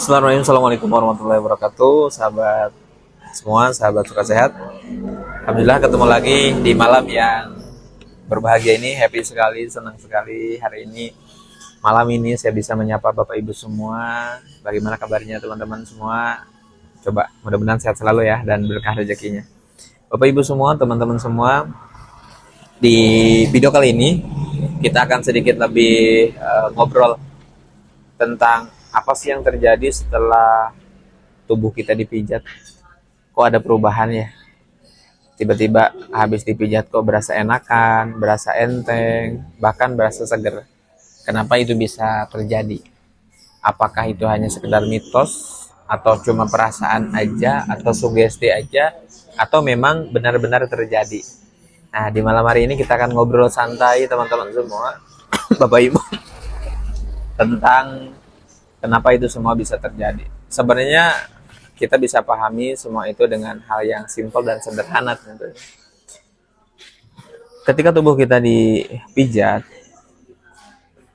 Bismillahirrahmanirrahim. Assalamualaikum warahmatullahi wabarakatuh. Sahabat semua, sahabat suka sehat. Alhamdulillah ketemu lagi di malam yang berbahagia ini. Happy sekali, senang sekali hari ini. Malam ini saya bisa menyapa Bapak Ibu semua. Bagaimana kabarnya teman-teman semua? Coba mudah-mudahan sehat selalu ya dan berkah rezekinya. Bapak Ibu semua, teman-teman semua, di video kali ini kita akan sedikit lebih ngobrol tentang apa sih yang terjadi setelah tubuh kita dipijat. Kok ada perubahan ya? Tiba-tiba habis dipijat kok berasa enakan, berasa enteng, bahkan berasa seger. Kenapa itu bisa terjadi? Apakah itu hanya sekedar mitos, atau cuma perasaan aja, atau sugesti aja, atau memang benar-benar terjadi? Nah, di malam hari ini kita akan ngobrol santai teman-teman semua, Bapak Ibu, tentang kenapa itu semua bisa terjadi. Sebenarnya kita bisa pahami semua itu dengan hal yang simpel dan sederhana tentunya. Ketika tubuh kita dipijat,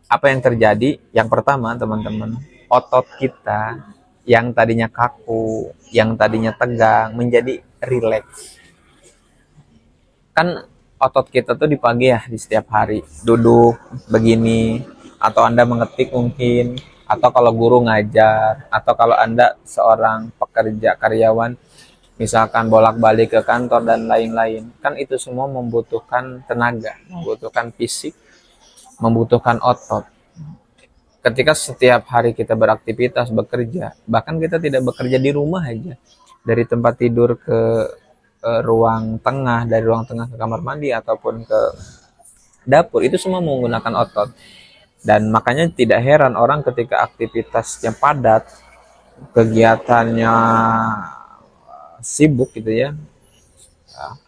apa yang terjadi? Yang pertama, teman-teman, otot kita yang tadinya kaku, yang tadinya tegang, menjadi rileks. Kan otot kita tuh dipagi ya di setiap hari. Duduk begini, atau Anda mengetik mungkin, atau kalau guru ngajar, atau kalau Anda seorang pekerja karyawan, misalkan bolak-balik ke kantor dan lain-lain, kan itu semua membutuhkan tenaga, membutuhkan fisik, membutuhkan otot. Ketika setiap hari kita beraktivitas, bekerja, bahkan kita tidak bekerja di rumah aja, dari tempat tidur ke ruang tengah, dari ruang tengah ke kamar mandi, ataupun ke dapur, itu semua menggunakan otot. Dan makanya tidak heran orang ketika aktivitasnya padat, kegiatannya sibuk gitu ya,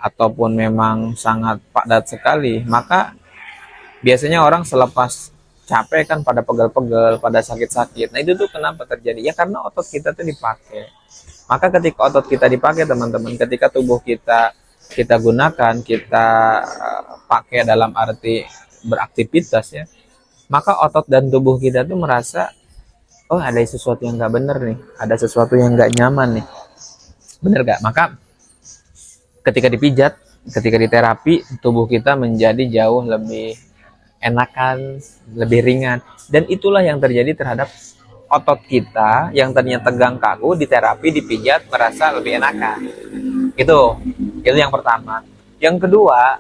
ataupun memang sangat padat sekali, maka biasanya orang selepas capek kan pada pegel-pegel, pada sakit-sakit. Nah itu tuh kenapa terjadi? Ya karena otot kita tuh dipakai. Maka ketika otot kita dipakai teman-teman, ketika tubuh kita gunakan, kita pakai dalam arti beraktivitas ya, maka otot dan tubuh kita tuh merasa, oh ada sesuatu yang nggak bener nih, ada sesuatu yang nggak nyaman nih, bener nggak? Maka ketika dipijat, ketika diterapi, tubuh kita menjadi jauh lebih enakan, lebih ringan, dan itulah yang terjadi terhadap otot kita yang tadinya tegang kaku, diterapi, dipijat, merasa lebih enakan. Itu yang pertama. Yang kedua,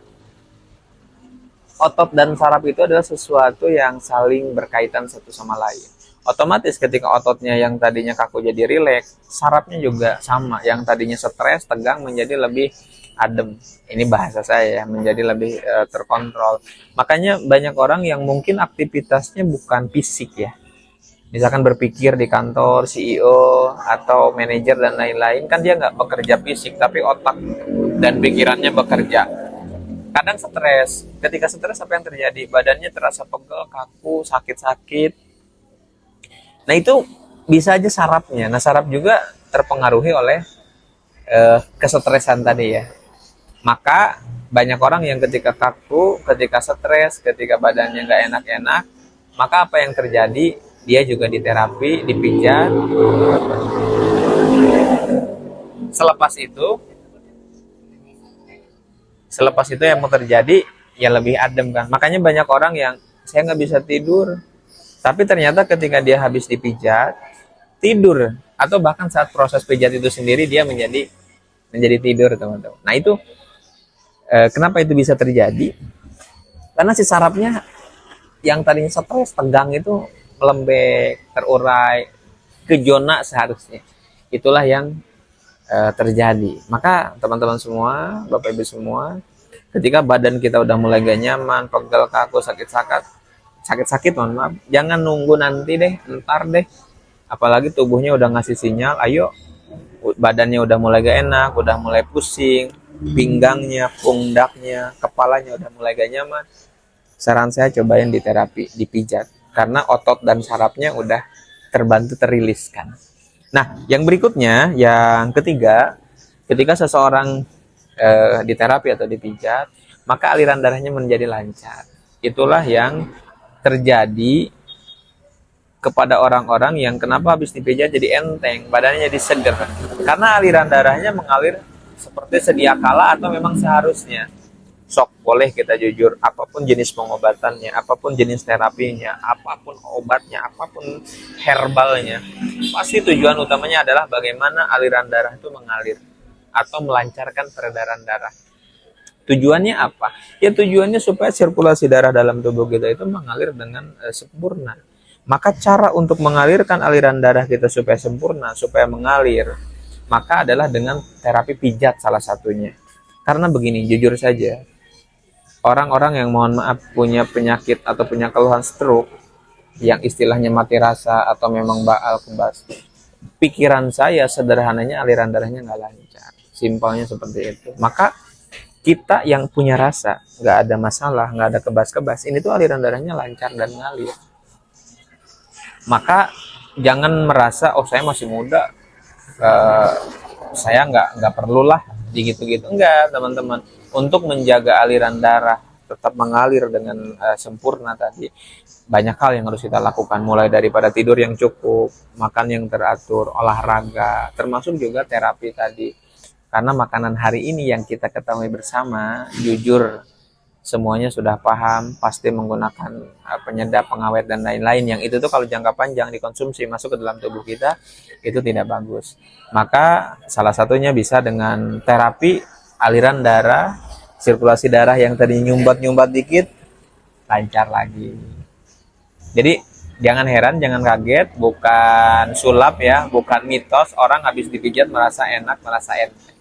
otot dan saraf itu adalah sesuatu yang saling berkaitan satu sama lain. Otomatis ketika ototnya yang tadinya kaku jadi rileks, sarafnya juga sama. Yang tadinya stres, tegang menjadi lebih adem. Ini bahasa saya ya, menjadi lebih terkontrol. Makanya banyak orang yang mungkin aktivitasnya bukan fisik ya. Misalkan berpikir di kantor, CEO atau manajer dan lain-lain, kan dia nggak bekerja fisik, tapi otak dan pikirannya bekerja. Kadang stres, ketika stres apa yang terjadi? Badannya terasa pegel, kaku, sakit-sakit. Nah itu bisa aja sarafnya. Nah saraf juga terpengaruhi oleh kesetresan tadi ya. Maka banyak orang yang ketika kaku, ketika stres, ketika badannya nggak enak-enak, maka apa yang terjadi? Dia juga diterapi, dipijat. Selepas itu yang mau terjadi ya lebih adem kan. Makanya banyak orang yang saya nggak bisa tidur, tapi ternyata ketika dia habis dipijat tidur, atau bahkan saat proses pijat itu sendiri dia menjadi tidur teman-teman. Nah itu kenapa itu bisa terjadi? Karena si sarafnya yang tadinya stres, tegang itu melembek, terurai ke zona seharusnya. Itulah yang terjadi. Maka teman-teman semua, Bapak Ibu semua, ketika badan kita udah mulai gak nyaman, pegel, kaku, sakit-sakit, mohon maaf, jangan nunggu nanti deh, ntar deh. Apalagi tubuhnya udah ngasih sinyal, ayo, badannya udah mulai gak enak, udah mulai pusing, pinggangnya, pundaknya, kepalanya udah mulai gak nyaman. Saran saya cobain diterapi, dipijat, karena otot dan sarafnya udah terbantu teriliskan. Nah, yang berikutnya, yang ketiga, ketika seseorang diterapi atau dipijat, maka aliran darahnya menjadi lancar. Itulah yang terjadi kepada orang-orang yang kenapa habis dipijat jadi enteng, badannya jadi seger. Karena aliran darahnya mengalir seperti sedia kala atau memang seharusnya. Sok boleh kita jujur, apapun jenis pengobatannya, apapun jenis terapinya, apapun obatnya, apapun herbalnya, pasti tujuan utamanya adalah bagaimana aliran darah itu mengalir atau melancarkan peredaran darah. Tujuannya apa? Ya tujuannya supaya sirkulasi darah dalam tubuh kita itu mengalir dengan sempurna. Maka cara untuk mengalirkan aliran darah kita supaya sempurna, supaya mengalir, maka adalah dengan terapi pijat salah satunya. Karena begini, jujur saja, orang-orang yang mohon maaf punya penyakit atau punya keluhan stroke, yang istilahnya mati rasa atau memang baal kebas, pikiran saya sederhananya aliran darahnya nggak lancar. Simpelnya seperti itu. Maka kita yang punya rasa, nggak ada masalah, nggak ada kebas-kebas, ini tuh aliran darahnya lancar dan ngalir. Maka jangan merasa, oh saya masih muda, saya nggak perlulah gitu-gitu. Enggak, teman-teman. Untuk menjaga aliran darah tetap mengalir dengan sempurna tadi, banyak hal yang harus kita lakukan, mulai daripada tidur yang cukup, makan yang teratur, olahraga, termasuk juga terapi tadi. Karena makanan hari ini yang kita ketahui bersama, jujur semuanya sudah paham, pasti menggunakan penyedap, pengawet, dan lain-lain. Yang itu tuh kalau jangka panjang dikonsumsi masuk ke dalam tubuh kita, itu tidak bagus. Maka salah satunya bisa dengan terapi aliran darah, sirkulasi darah yang tadi nyumbat-nyumbat dikit, lancar lagi. Jadi jangan heran, jangan kaget, bukan sulap ya, bukan mitos, orang habis dipijat merasa enak, merasa enteng.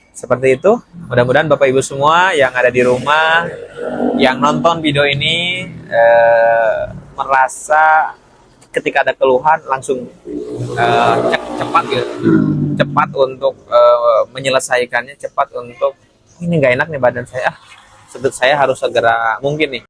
Seperti itu, mudah-mudahan Bapak Ibu semua yang ada di rumah, yang nonton video ini merasa ketika ada keluhan langsung cepat gitu, cepat untuk menyelesaikannya, cepat untuk ini nggak enak nih badan saya, saya harus segera mungkin nih